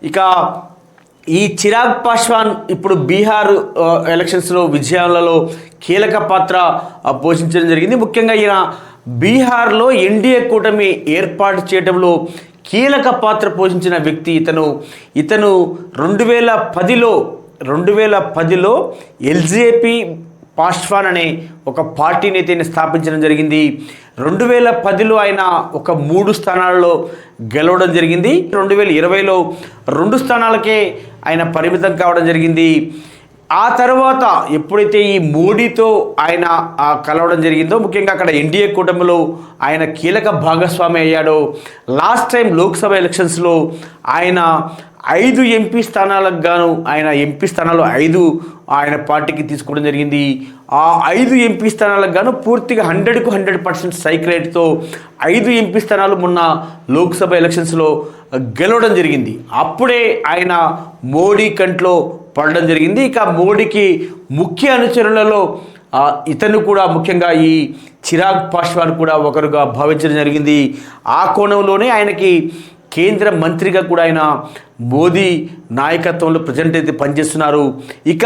ఇక ఈ చిరాగ్ పాస్వాన్ ఇప్పుడు బీహార్ ఎలక్షన్స్లో విజయాలలో కీలక పాత్ర పోషించడం జరిగింది. ముఖ్యంగా ఈయన బీహార్లో ఎన్డీఏ కూటమి ఏర్పాటు చేయడంలో కీలక పాత్ర పోషించిన వ్యక్తి. ఇతను 2010లో ఎల్జేపీ పాస్వాన్ అనే ఒక పార్టీని అయితే స్థాపించడం జరిగింది. 2010లో ఆయన ఒక 3 స్థానాలలో గెలవడం జరిగింది. 2020లో 2 స్థానాలకే ఆయన పరిమితం కావడం జరిగింది. ఆ తర్వాత ఎప్పుడైతే ఈ మోడీతో ఆయన కలవడం జరిగిందో, ముఖ్యంగా అక్కడ ఎన్డీఏ కూటమిలో ఆయన కీలక భాగస్వామి అయ్యాడో, లాస్ట్ టైం లోక్సభ ఎలక్షన్స్లో ఆయన 5 ఎంపీ స్థానాలకు గాను ఆయన ఎంపీ స్థానాలు 5 ఆయన పార్టీకి తీసుకోవడం జరిగింది. ఆ 5 ఎంపీ స్థానాలకు గాను పూర్తిగా 100కు 100% స్ట్రైక్ రేట్తో 5 ఎంపీ స్థానాలు మొన్న లోక్సభ ఎలక్షన్స్లో గెలవడం జరిగింది. అప్పుడే ఆయన మోడీ కంట్లో పడడం జరిగింది. ఇక మోడీకి ముఖ్య అనుచరులలో ఇతను కూడా, ముఖ్యంగా ఈ చిరాగ్ పాస్వాన్ కూడా ఒకరుగా భావించడం జరిగింది. ఆ కోణంలోనే ఆయనకి కేంద్ర మంత్రిగా కూడా ఆయన మోదీ నాయకత్వంలో ప్రజెంట్ అయితే పనిచేస్తున్నారు. ఇక